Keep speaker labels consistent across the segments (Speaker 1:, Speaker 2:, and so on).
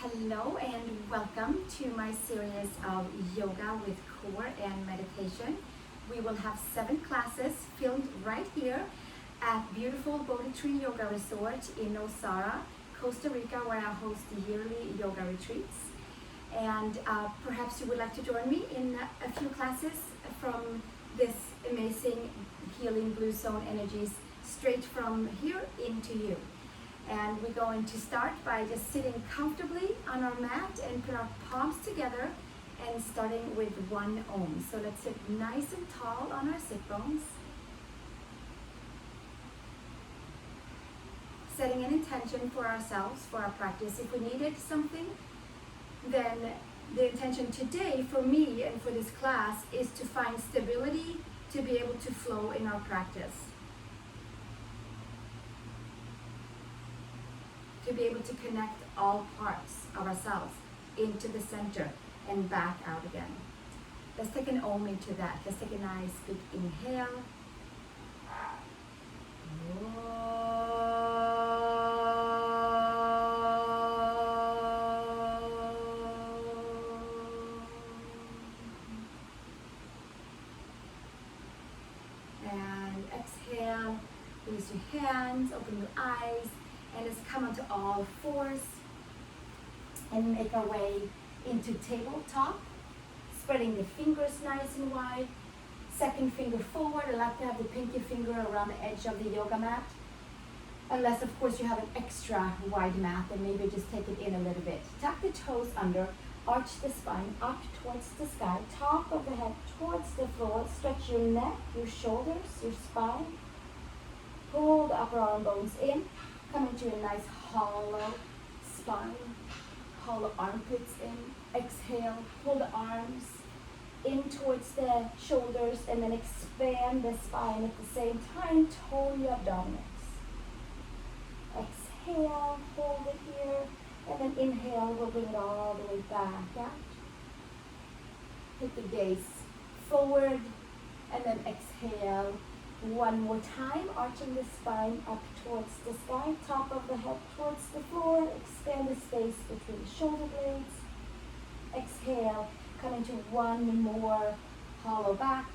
Speaker 1: Hello and welcome to my series of yoga with core and meditation. We will have 7 classes filmed right here at beautiful BodhiTreeYogaResort in Nosara, Costa Rica, where I host yearly yoga retreats. And perhaps you would like to join me in a few classes from this amazing healing blue zone energies straight from here into you. And we're going to start by just sitting comfortably on our mat and put our palms together and starting with 1 Om. So let's sit nice and tall on our sit bones. Setting an intention for ourselves, for our practice. If we needed something, then the intention today for me and for this class is to find stability to be able to flow in our practice. To be able to connect all parts of ourselves into the center and back out again. Let's take an Om into that. Let's take a nice big inhale. And exhale. Release your hands, open your eyes. And let's come onto all fours and make our way into tabletop, spreading the fingers nice and wide. Second finger forward. I like to have the pinky finger around the edge of the yoga mat. Unless, of course, you have an extra wide mat, then maybe just take it in a little bit. Tuck the toes under, arch the spine up towards the sky, top of the head towards the floor. Stretch your neck, your shoulders, your spine. Pull the upper arm bones in. Come into a nice hollow spine, hollow armpits in. Exhale, pull the arms in towards the shoulders and then expand the spine at the same time. Tone your abdominals. Exhale, hold it here, and then inhale, we'll bring it all the way back out. Take the gaze forward, and then exhale. One more time, arching the spine up towards the sky, top of the head towards the floor. Expand the space between the shoulder blades. Exhale, come into one more hollow back,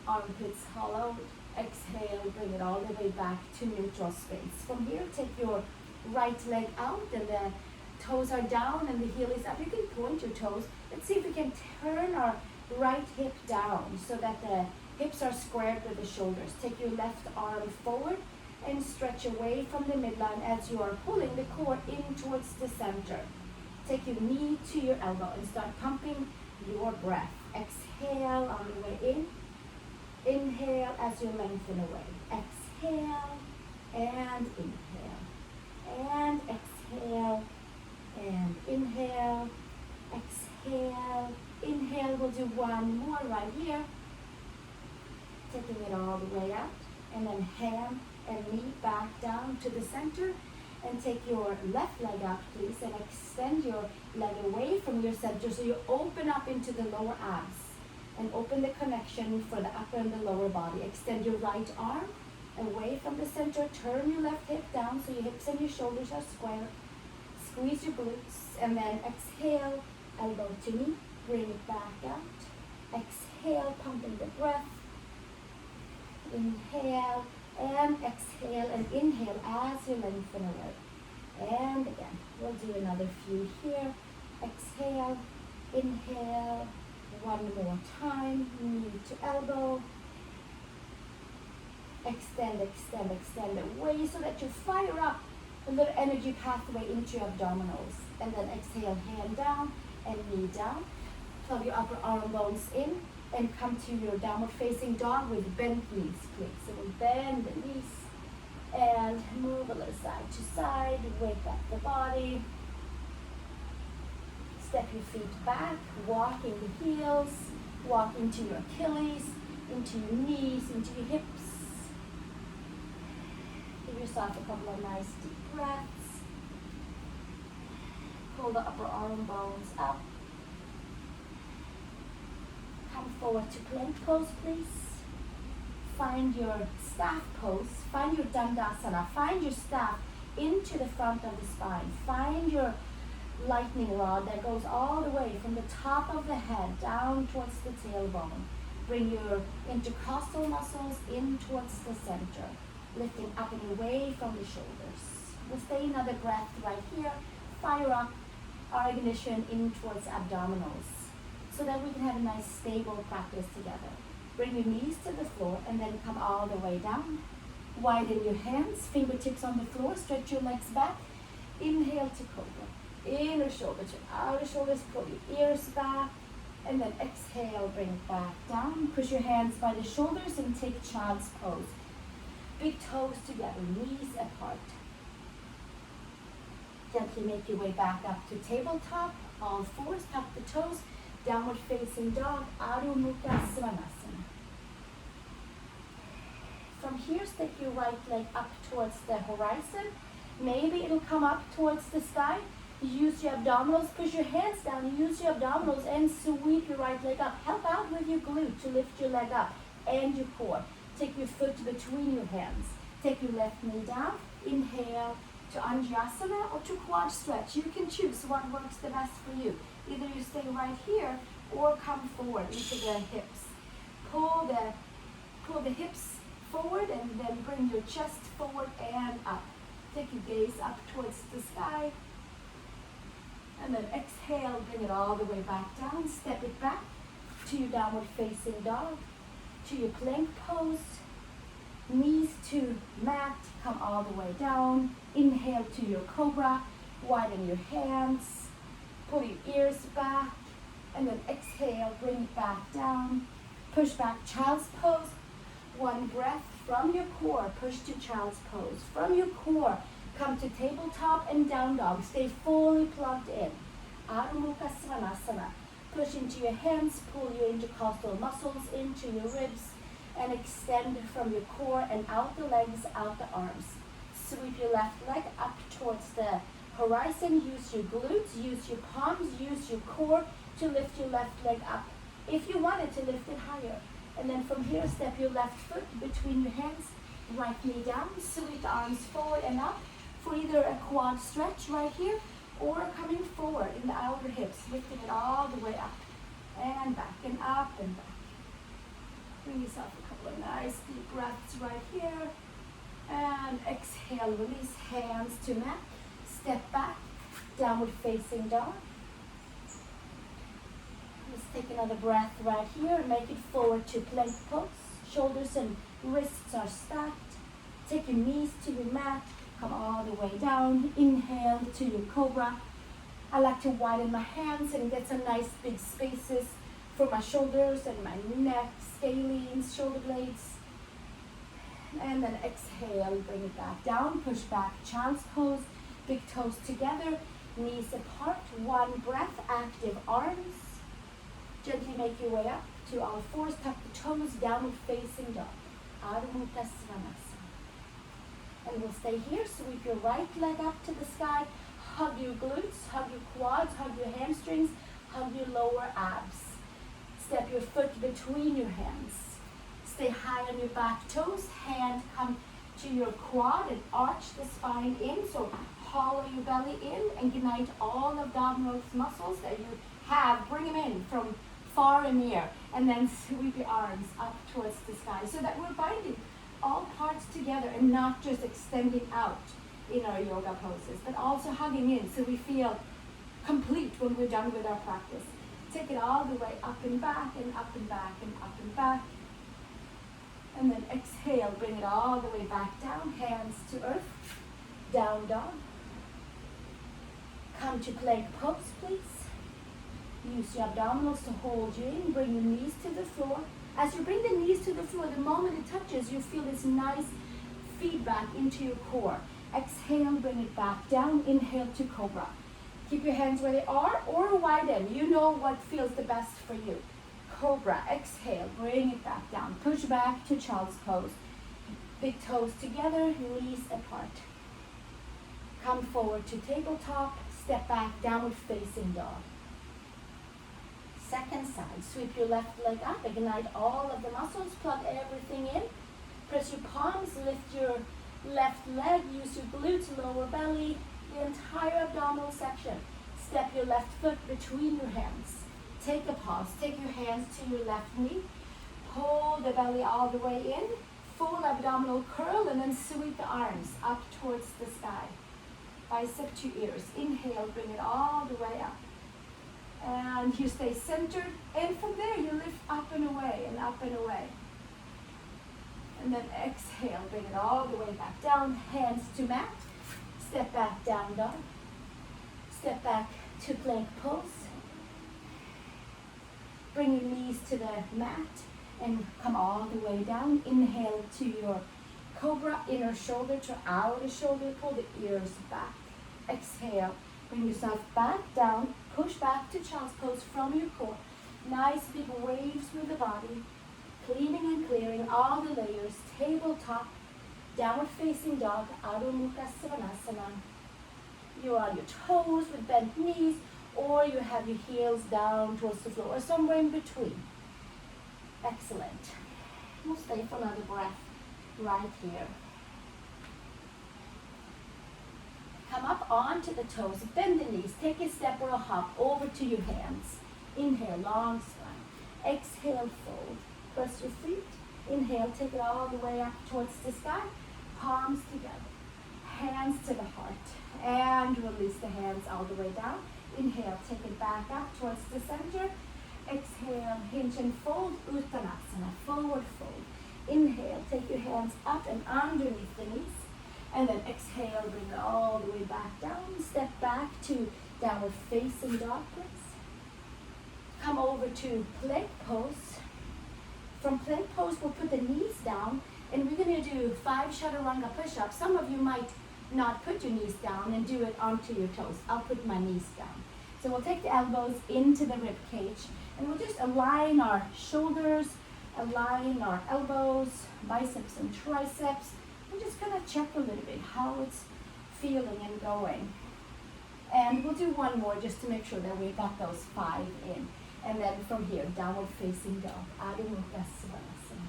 Speaker 1: armpits hollowed. Exhale, bring it all the way back to neutral space. From here, take your right leg out and the toes are down and the heel is up. You can point your toes. Let's see if we can turn our right hip down so that the hips are squared with the shoulders. Take your left arm forward and stretch away from the midline as you are pulling the core in towards the center. Take your knee to your elbow and start pumping your breath. Exhale on the way in. Inhale as you lengthen away. Exhale and inhale. And exhale and inhale. Exhale. Inhale, we'll do one more right here. Taking it all the way out, and then hand and knee back down to the center, and take your left leg out, please, and extend your leg away from your center so you open up into the lower abs and open the connection for the upper and the lower body. Extend your right arm away from the center, turn your left hip down so your hips and your shoulders are square. Squeeze your glutes, and then exhale, elbow to knee, bring it back out. Exhale, pumping the breath. Inhale and exhale and inhale as you lengthen away. And again, we'll do another few here. Exhale, inhale, one more time, knee to elbow. Extend, extend, extend away so that you fire up a little energy pathway into your abdominals. And then exhale, hand down and knee down. Plug your upper arm bones in. And come to your downward facing dog with bent knees, please. So we'll bend the knees and move a little side to side. Wake up the body. Step your feet back, walking the heels, walk into your Achilles, into your knees, into your hips. Give yourself a couple of nice deep breaths. Pull the upper arm bones up. Come forward to plank pose, please. Find your staff pose. Find your Dandasana. Find your staff into the front of the spine. Find your lightning rod that goes all the way from the top of the head down towards the tailbone. Bring your intercostal muscles in towards the center, lifting up and away from the shoulders. We'll stay another breath right here. Fire up our ignition in towards abdominals so that we can have a nice stable practice together. Bring your knees to the floor and then come all the way down. Widen your hands, fingertips on the floor, stretch your legs back. Inhale to cobra. Inner shoulder to outer shoulders, pull your ears back. And then exhale, bring it back down. Push your hands by the shoulders and take child's pose. Big toes together, knees apart. Gently make your way back up to tabletop. All fours, tuck the toes. Downward facing dog, Adho Mukha Svanasana. From here, stick your right leg up towards the horizon. Maybe it'll come up towards the sky. Use your abdominals, push your hands down, use your abdominals and sweep your right leg up. Help out with your glute to lift your leg up and your core. Take your foot between your hands. Take your left knee down. Inhale to Anjasana or to quad stretch. You can choose what works the best for you. Either you stay right here or come forward into the hips. Pull the hips forward and then bring your chest forward and up. Take your gaze up towards the sky. And then exhale, bring it all the way back down. Step it back to your downward facing dog, to your plank pose. Knees to mat, come all the way down. Inhale to your cobra, widen your hands, pull your ears back, and then exhale, bring it back down. Push back, child's pose. One breath from your core, push to child's pose. From your core, come to tabletop and down dog. Stay fully plugged in. Adho Mukha Svanasana. Push into your hands, pull your intercostal muscles into your ribs, and extend from your core and out the legs, out the arms. Sweep your left leg up towards the horizon. Use your glutes, use your palms, use your core to lift your left leg up. If you wanted to lift it higher. And then from here, step your left foot between your hands, right knee down, sweep the arms forward and up for either a quad stretch right here or coming forward in the outer hips, lifting it all the way up and back and up and back. Bring yourself a couple of nice deep breaths right here. And exhale, release hands to mat. Step back, downward facing dog. Let's take another breath right here and make it forward to plank pose. Shoulders and wrists are stacked. Take your knees to your mat. Come all the way down. Inhale to your cobra. I like to widen my hands and get some nice big spaces for my shoulders and my neck, scalenes, shoulder blades. And then exhale, bring it back down. Push back, child's pose. Big toes together, knees apart. One breath, active arms. Gently make your way up to all fours. Tuck the toes, downward facing dog. Adho Mukha Svanasana. And we'll stay here. Sweep your right leg up to the sky. Hug your glutes, hug your quads, hug your hamstrings, hug your lower abs. Step your foot between your hands. Stay high on your back toes. Hand come to your quad and arch the spine in. So hollow your belly in and unite all abdominal muscles that you have. Bring them in from far and near. And then sweep your arms up towards the sky so that we're binding all parts together and not just extending out in our yoga poses, but also hugging in so we feel complete when we're done with our practice. Take it all the way up and back and up and back and up and back. And then exhale, bring it all the way back down, hands to earth, down dog. Come to plank pose, please. Use your abdominals to hold you in, bring your knees to the floor. As you bring the knees to the floor, the moment it touches, you feel this nice feedback into your core. Exhale, bring it back down, inhale to cobra. Keep your hands where they are or widen. You know what feels the best for you. Cobra, exhale, bring it back down. Push back to child's pose. Big toes together, knees apart. Come forward to tabletop, step back, downward facing dog. Second side, sweep your left leg up, ignite all of the muscles, plug everything in. Press your palms, lift your left leg, use your glutes, lower belly, the entire abdominal section. Step your left foot between your hands. Take a pause. Take your hands to your left knee. Pull the belly all the way in. Full abdominal curl, and then sweep the arms up towards the sky. Bicep to ears. Inhale, bring it all the way up. And you stay centered. And from there, you lift up and away and up and away. And then exhale, bring it all the way back down. Hands to mat. Step back, down dog. Step back to plank pose. Bring your knees to the mat and come all the way down. Inhale to your cobra, inner shoulder to outer shoulder. Pull the ears back. Exhale, bring yourself back down. Push back to child's pose from your core. Nice big waves through the body. Cleaning and clearing all the layers. Tabletop, downward facing dog, Adho Mukha Svanasana. You're on your toes with bent knees, or you have your heels down towards the floor, or somewhere in between. Excellent. We'll stay for another breath right here. Come up onto the toes, bend the knees, take a step or a hop over to your hands. Inhale, long spine. Exhale, fold. Press your feet. Inhale, take it all the way up towards the sky. Palms together. Hands to the heart. And release the hands all the way down. Inhale, take it back up towards the center. Exhale, hinge and fold, Uttanasana, forward fold. Inhale, take your hands up and underneath the knees. And then exhale, bring it all the way back down. Step back to downward facing dog, please. Come over to plank pose. From plank pose, we'll put the knees down. And we're going to do 5 Chaturanga Push-Ups. Some of you might not put your knees down and do it onto your toes. I'll put my knees down. So we'll take the elbows into the rib cage, and we'll just align our shoulders, align our elbows, biceps and triceps. We're just gonna check a little bit how it's feeling and going. And we'll do one more just to make sure that we got those 5 in. And then from here, downward facing dog, Adho Mukha Svanasana.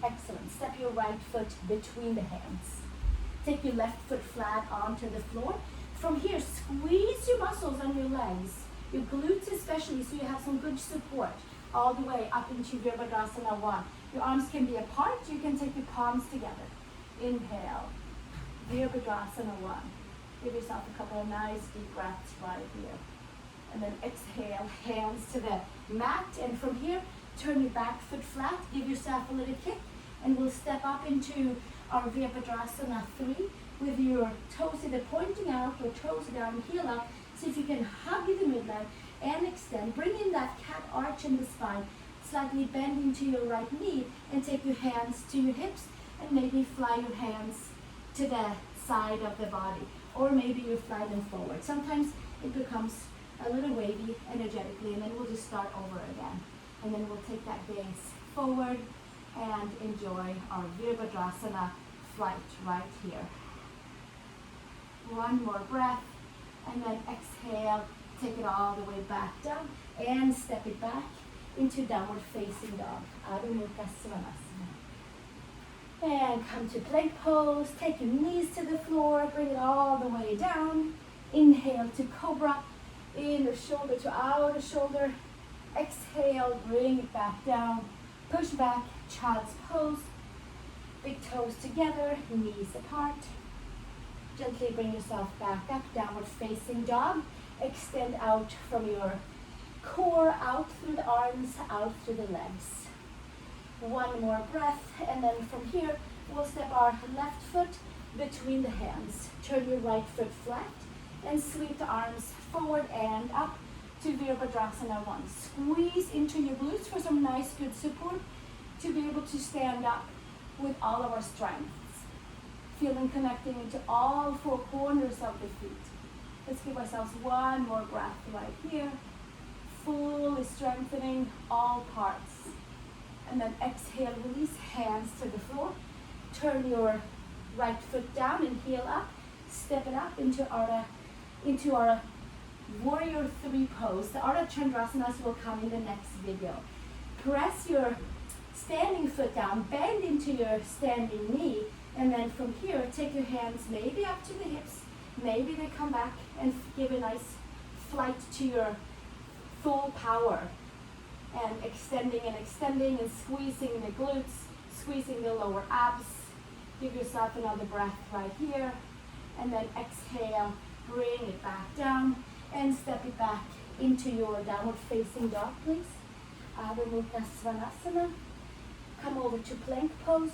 Speaker 1: Excellent. Step your right foot between the hands. Take your left foot flat onto the floor. From here, squeeze your muscles on your legs, your glutes especially, so you have some good support all the way up into Virabhadrasana 1. Your arms can be apart. You can take your palms together. Inhale, Virabhadrasana 1. Give yourself a couple of nice deep breaths right here. And then exhale, hands to the mat. And from here, turn your back foot flat. Give yourself a little kick. And we'll step up into our Virabhadrasana 3 with your toes either pointing out or toes down, heel up. See if you can hug the midline and extend. Bring in that cat arch in the spine. Slightly bend into your right knee and take your hands to your hips and maybe fly your hands to the side of the body. Or maybe you fly them forward. Sometimes it becomes a little wavy energetically, and then we'll just start over again. And then we'll take that gaze forward and enjoy our Virabhadrasana flight right here. One more breath, and then exhale, take it all the way back down, and step it back into downward facing dog, Adho Mukha Svanasana. And come to plank pose, take your knees to the floor, bring it all the way down. Inhale to cobra, inner shoulder to outer shoulder. Exhale, bring it back down, push back, child's pose. Big toes together, knees apart. Gently bring yourself back up, downward facing dog. Extend out from your core, out through the arms, out through the legs. One more breath, and then from here, we'll step our left foot between the hands. Turn your right foot flat and sweep the arms forward and up to Virabhadrasana 1. Squeeze into your glutes for some nice good support to be able to stand up with all of our strengths. Feeling connecting into all 4 corners of the feet. Let's give ourselves one more breath right here. Fully strengthening all parts. And then exhale, release, hands to the floor. Turn your right foot down and heel up. Step it up into our Warrior 3 pose. The Ardha Chandrasanas will come in the next video. Press your standing foot down, bend into your standing knee, and then from here, take your hands maybe up to the hips Maybe they come back and give a nice flight to your full power. And extending and squeezing the glutes, squeezing the lower abs. Give yourself another breath right here. And then exhale, bring it back down and step it back into your downward facing dog, please. Adho Mukha Svanasana. Come over to plank pose.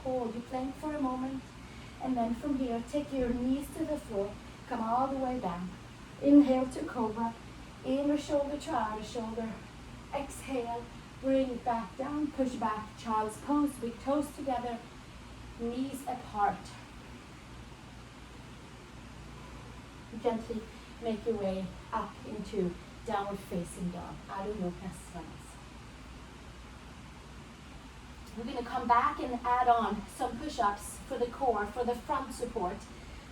Speaker 1: Hold your plank for a moment. And then from here, take your knees to the floor. Come all the way down. Inhale to cobra. Inner shoulder to outer shoulder. Exhale, bring it back down. Push back, child's pose. Big toes together, knees apart. Gently make your way up into downward facing dog. Adho Mukha Svanasana. We're going to come back and add on some push-ups for the core, for the front support.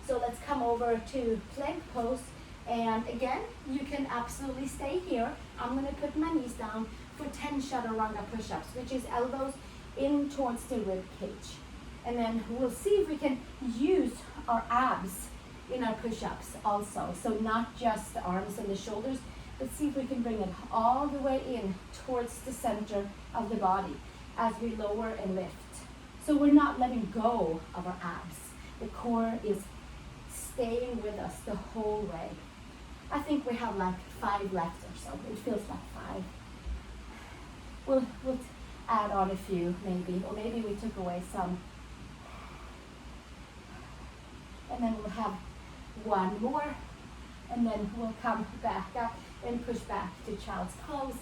Speaker 1: So let's come over to plank pose. And again, you can absolutely stay here. I'm going to put my knees down for 10 Chaturanga push-ups, which is elbows in towards the rib cage. And then we'll see if we can use our abs in our push-ups also. So not just the arms and the shoulders, but see if we can bring it all the way in towards the center of the body as we lower and lift. So we're not letting go of our abs. The core is staying with us the whole way. I think we have like 5 left or so. It feels like 5. We'll add on a few maybe, or maybe we took away some. And then we'll have one more, and then we'll come back up and push back to child's pose.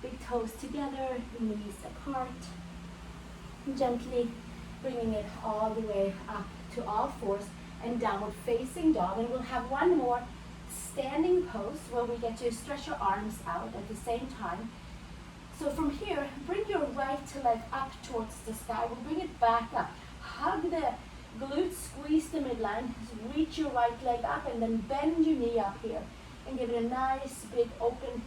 Speaker 1: Big toes together, knees apart. Gently bringing it all the way up to all fours and downward facing dog. And we'll have one more standing pose where we get to stretch our arms out at the same time. So from here, bring your right leg up towards the sky. We'll bring it back up. Hug the glutes, squeeze the midline, reach your right leg up, and then bend your knee up here. And give it a nice big open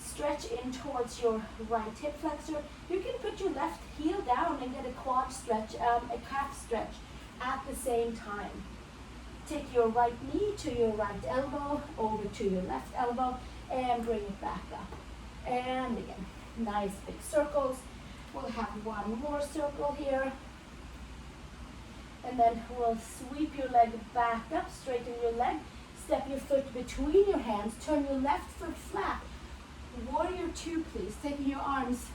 Speaker 1: stretch in towards your right hip flexor. You can put your left heel down and get a quad stretch, a calf stretch at the same time. Take your right knee to your right elbow, over to your left elbow, and bring it back up. And again, nice big circles. We'll have one more circle here. And then we'll sweep your leg back up, straighten your leg, step your foot between your hands, turn your left foot flat. Warrior 2, please. Taking your arms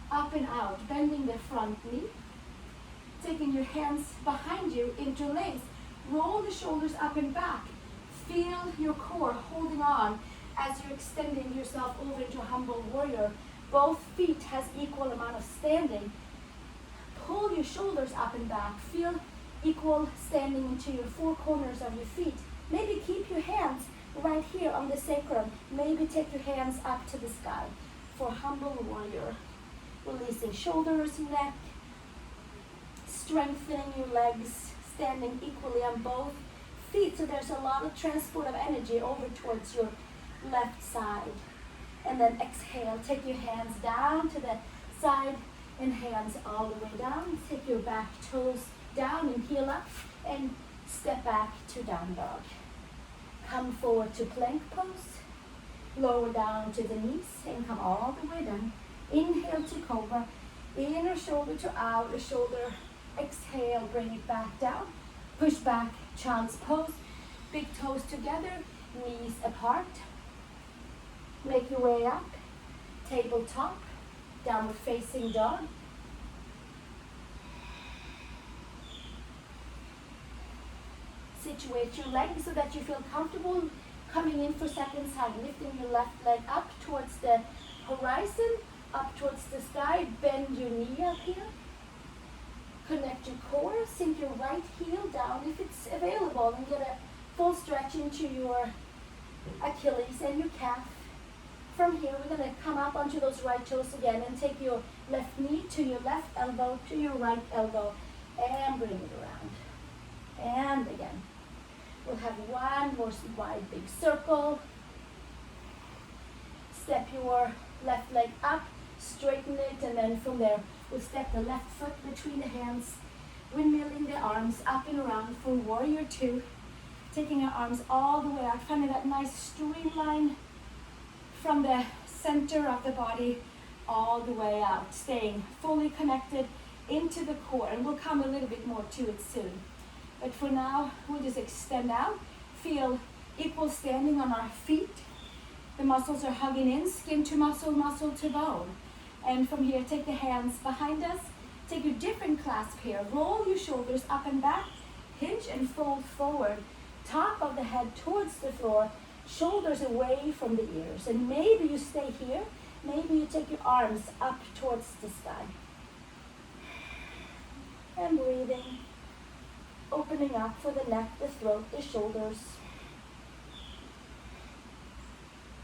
Speaker 1: up and out, bending the front knee. Taking your hands behind you, interlace. Roll the shoulders up and back. Feel your core holding on as you're extending yourself over into humble warrior. Both feet has equal amount of standing. Pull your shoulders up and back. Feel equal standing into your 4 corners of your feet. Maybe keep your hands right here on the sacrum. Maybe take your hands up to the sky for humble warrior. Releasing shoulders, neck, strengthening your legs, standing equally on both feet. So there's a lot of transport of energy over towards your left side. And then exhale, take your hands down to the side and hands all the way down. Take your back toes down and heel up and step back to down dog. Come forward to plank pose. Lower down to the knees and come all the way down. Inhale to cobra. Inner shoulder to outer shoulder. Exhale, bring it back down. Push back, child's pose. Big toes together, knees apart. Make your way up. Tabletop, downward facing dog. Situate your legs so that you feel comfortable coming in for second side, lifting your left leg up towards the horizon, up towards the sky. Bend your knee up here. Connect your core, sink your right heel down if it's available, and get a full stretch into your Achilles and your calf. From here, we're going to come up onto those right toes again and take your left knee to your left elbow to your right elbow and bring it around. And again. We'll have one more wide big circle. Step your left leg up, straighten it, and then from there, we'll step the left foot between the hands, Windmilling the arms up and around for warrior two. Taking our arms all the way out, finding that nice streamline from the center of the body all the way out, staying fully connected into the core, and we'll come a little bit more to it soon. But for now, we'll just extend out, feel equal standing on our feet. The muscles are hugging in, skin to muscle, muscle to bone. And from here, take the hands behind us, take your different clasp here, roll your shoulders up and back, hinge and fold forward, top of the head towards the floor, shoulders away from the ears. And maybe you stay here, maybe you take your arms up towards the sky. And breathing, opening up for the neck, the throat, the shoulders.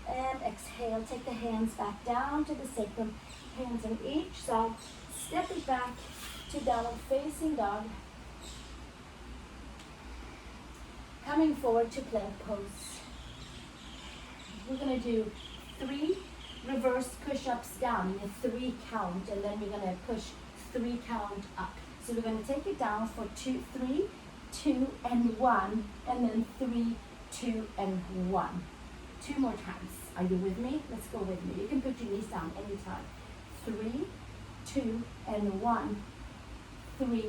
Speaker 1: And exhale, take the hands back down to the sacrum, hands on each side. Step it back to downward facing dog. Coming forward to plank pose. We're going to do 3 reverse push-ups down in a 3 count, and then we're going to push 3 count up. So we're going to take it down for 2, 3, 2, and 1, and then 3, 2, and 1. 2 more times. Are you with me? Let's go with me. You can put your knees down anytime. 3, 2, and 1. 3,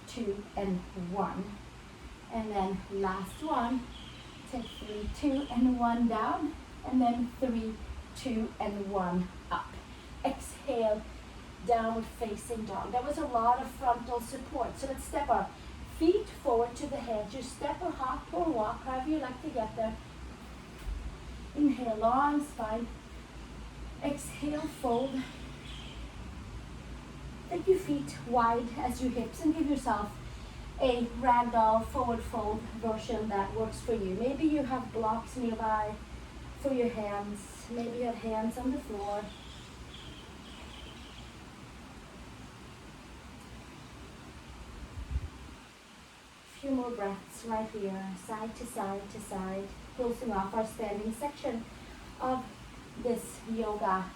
Speaker 1: 2, and 1. And then last one. Take 3, 2, and 1 down. And then 3, 2, and 1 up. Exhale, downward facing dog. That was a lot of frontal support. So let's step our feet forward to the hands. You step or hop or walk, however you like to get there. Inhale, long spine. Exhale, fold. Take your feet wide as your hips and give yourself a ragdoll forward fold version that works for you. Maybe you have blocks nearby for your hands. Maybe you have hands on the floor. A few more breaths right here, side to side to side. Closing off our standing section of this yoga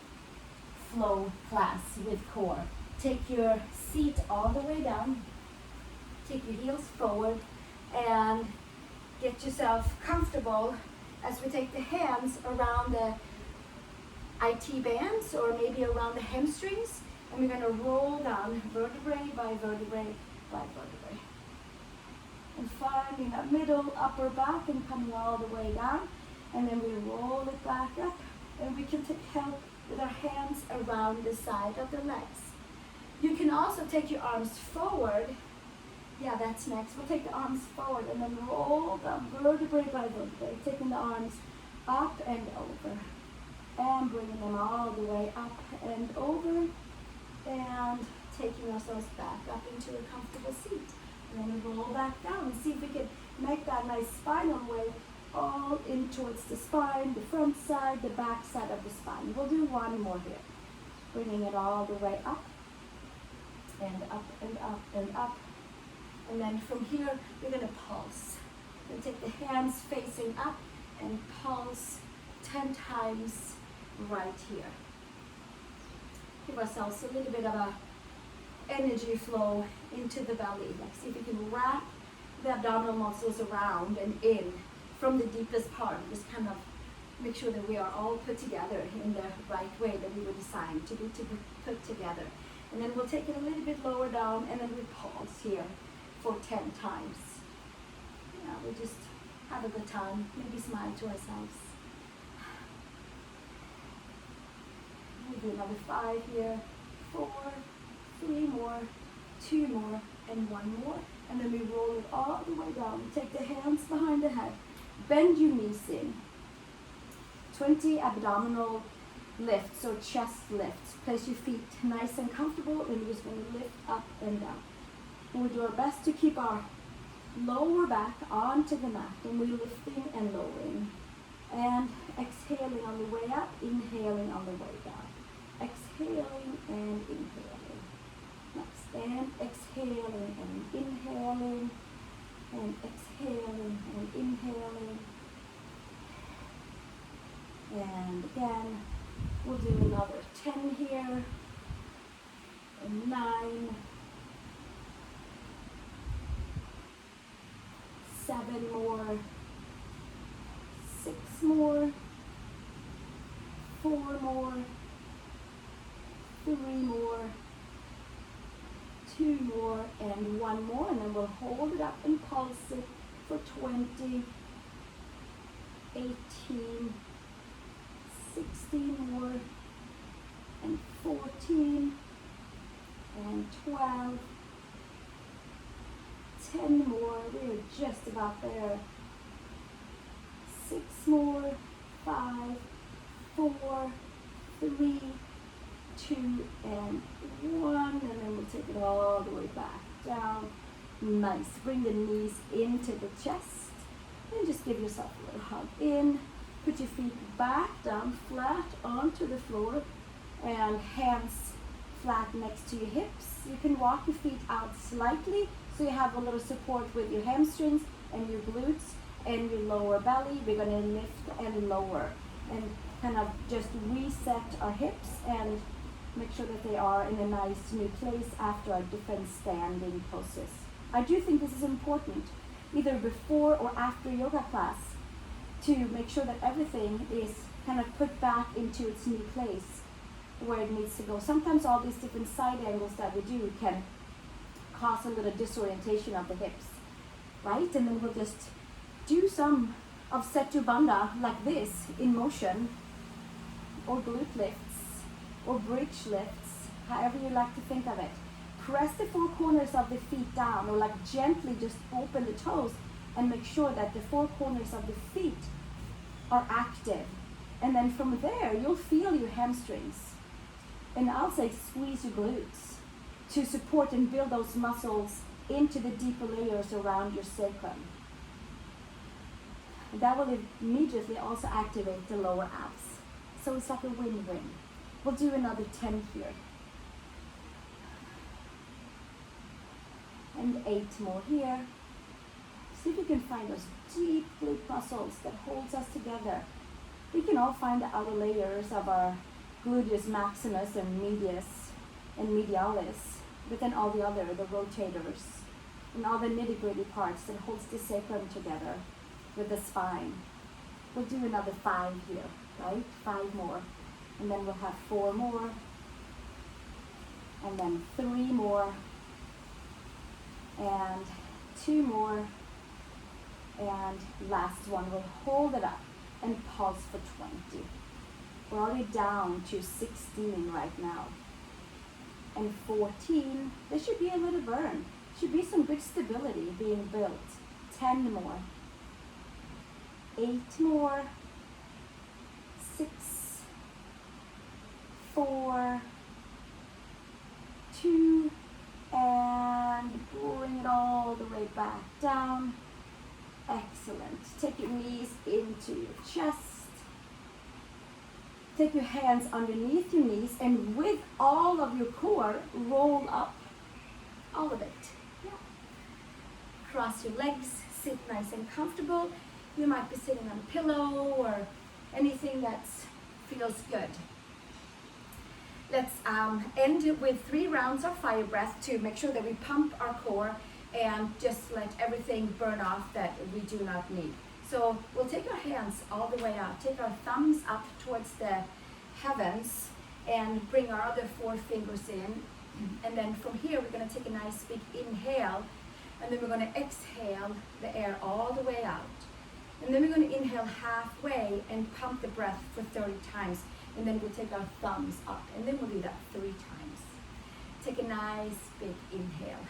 Speaker 1: flow class with core. Take your seat all the way down. Take your heels forward and get yourself comfortable as we take the hands around the IT bands or maybe around the hamstrings, and we're going to roll down vertebrae by vertebrae by vertebrae. And finding that middle upper back and coming all the way down, and then we roll it back up, and we can take help with our hands around the side of the legs. You can also take your arms forward. Yeah, that's next. We'll take the arms forward and then roll down vertebrae by vertebrae, taking the arms up and over, and bringing them all the way up and over, and taking ourselves back up into a comfortable seat. And then we roll back down and see if we can make that nice spinal wave all in towards the spine, the front side, the back side of the spine. We'll do one more here. Bringing it all the way up and up and up and up. And then from here, we're going to pulse. We'll take the hands facing up and pulse 10 times right here. Give ourselves a little bit of a energy flow into the belly. Like, see if we can wrap the abdominal muscles around and in from the deepest part. Just kind of make sure that we are all put together in the right way that we were designed to be put together. And then we'll take it a little bit lower down, and then we pulse here for 10 times. Yeah, we just have a good time. Maybe smile to ourselves. We'll do another 5 here. 4, 3 more, 2 more, and 1 more. And then we roll it all the way down. Take the hands behind the head. Bend your knees in. 20 abdominal lifts or chest lifts. Place your feet nice and comfortable, and we're just going to lift up and down. And we do our best to keep our lower back onto the mat, and we're lifting and lowering. And exhaling on the way up, inhaling on the way down. Exhaling and inhaling. Next, and exhaling and inhaling. And exhaling and inhaling. And again, we'll do another 10 here. And 9. 7 more, 6 more, 4 more, 3 more, 2 more, and 1 more, and then we'll hold it up and pulse it for 20, 18, 16 more, and 14, and 12, 10 more, we're just about there, 6 more, 5, 4, 3, 2, and 1, and then we'll take it all the way back down. Nice. Bring the knees into the chest, and just give yourself a little hug in. Put your feet back down, flat onto the floor, and hands flat next to your hips. You can walk your feet out slightly, so you have a little support with your hamstrings and your glutes and your lower belly. We're going to lift and lower, and kind of just reset our hips and make sure that they are in a nice new place after our different standing poses. I do think this is important, either before or after yoga class, to make sure that everything is kind of put back into its new place where it needs to go. Sometimes all these different side angles that we do can cause a little disorientation of the hips, right? And then we'll just do some of Setu Bandha like this in motion, or glute lifts, or bridge lifts, however you like to think of it. Press the 4 corners of the feet down, or like gently just open the toes and make sure that the 4 corners of the feet are active. And then from there, you'll feel your hamstrings. And I'll say squeeze your glutes to support and build those muscles into the deeper layers around your sacrum. That will immediately also activate the lower abs. So it's like a win-win. We'll do another 10 here. And 8 more here. See if you can find those deep glute muscles that holds us together. We can all find the outer layers of our gluteus maximus and medius and medialis, but then all the other, the rotators, and all the nitty-gritty parts that holds the sacrum together with the spine. We'll do another 5 here, right? 5 more. And then we'll have 4 more. And then 3 more. And 2 more. And last one, we'll hold it up and pulse for 20. We're already down to 16 right now. And 14, there should be a little burn. Should be some good stability being built. 10 more. 8 more. 6, 4, 2, and bring it all the way back down. Excellent. Take your knees into your chest. Take your hands underneath your knees, and with all of your core, roll up. All of it. Yeah. Cross your legs, sit nice and comfortable. You might be sitting on a pillow or anything that feels good. Let's end with 3 rounds of fire breath to make sure that we pump our core and just let everything burn off that we do not need. So we'll take our hands all the way out, take our thumbs up towards the heavens, and bring our other 4 fingers in. And then from here, we're going to take a nice big inhale, and then we're going to exhale the air all the way out. And then we're going to inhale halfway and pump the breath for 30 times. And then we'll take our thumbs up, and then we'll do that 3 times. Take a nice big inhale.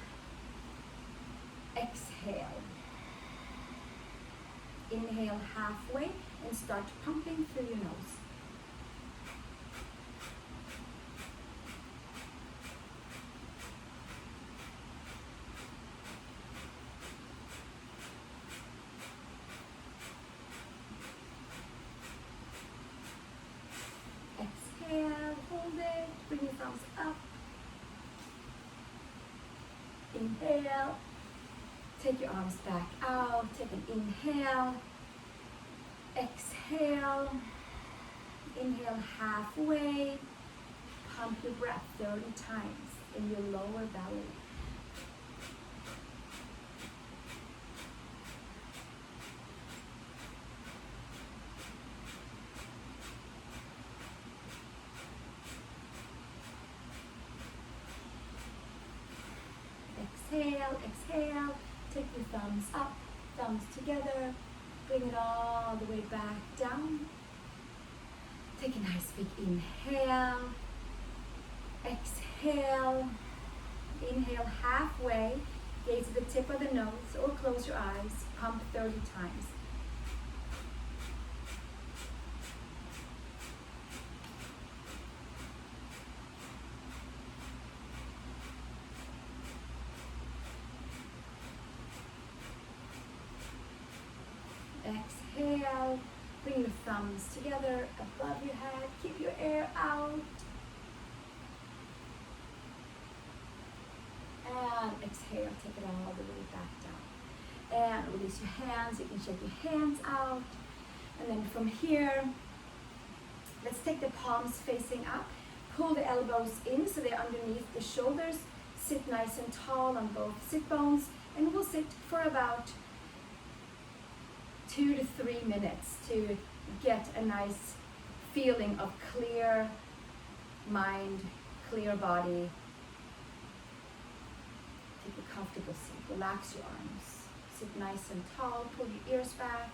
Speaker 1: Exhale. Inhale halfway and start pumping through your nose. Exhale, hold it, bring your thumbs up. Inhale. Take your arms back out, take an inhale, exhale, inhale halfway, pump your breath 30 times in your lower belly. up, thumbs together. Bring it all the way back down. Take a nice big inhale. Exhale. Inhale halfway. Gaze to the tip of the nose or close your eyes. Pump 30 times. Exhale, bring your thumbs together above your head, keep your air out. And exhale, take it all the way back down. And release your hands, you can shake your hands out. And then from here, let's take the palms facing up. Pull the elbows in so they're underneath the shoulders. Sit nice and tall on both sit bones. And we'll sit for about 2 to 3 minutes to get a nice feeling of clear mind, clear body. Take a comfortable seat. Relax your arms. Sit nice and tall. Pull your ears back.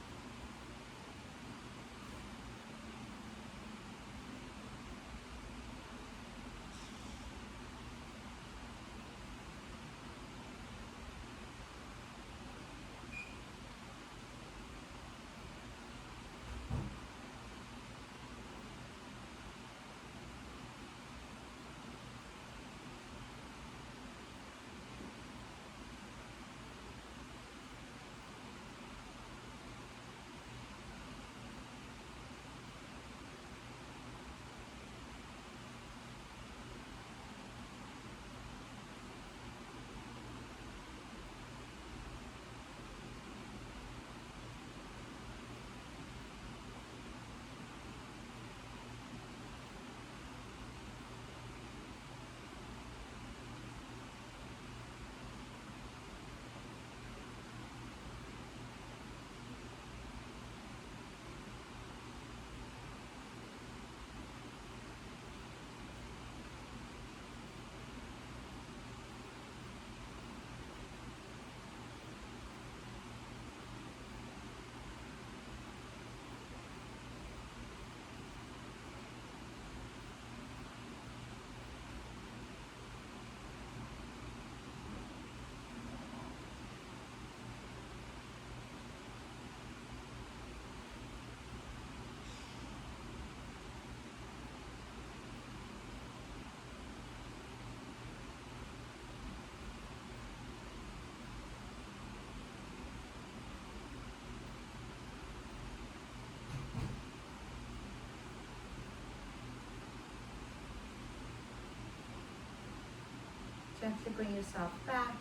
Speaker 1: Gently bring yourself back.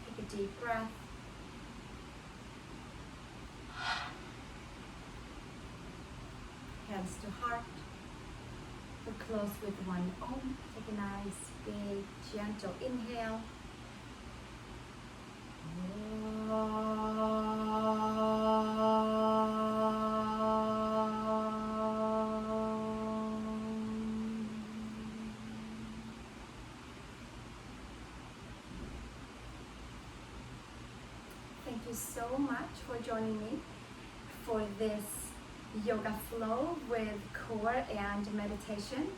Speaker 1: Take a deep breath. Hands to heart. We'll close with one Om. Take a nice, big, gentle inhale. Thank you so much for joining me for this yoga flow with core and meditation.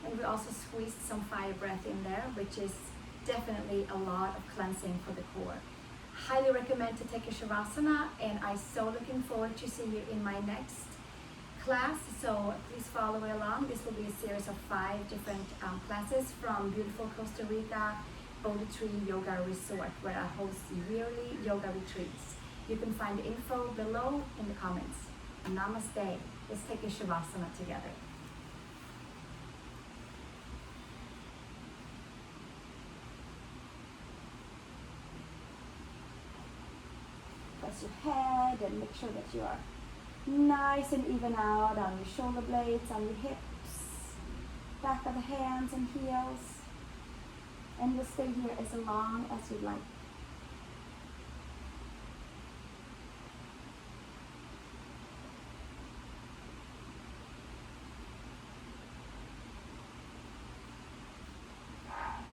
Speaker 1: And we also squeezed some fire breath in there, which is definitely a lot of cleansing for the core. Highly recommend to take a Shavasana, and I'm so looking forward to see you in my next class. So please follow along. This will be a series of 5 different classes from beautiful Costa Rica BodhiTreeYogaResort, where I host yearly yoga retreats. You can find the info below in the comments. Namaste. Let's take a Shavasana together. Press your head and make sure that you are nice and even out on your shoulder blades, on your hips, back of the hands and heels. And we'll stay here as long as you'd like.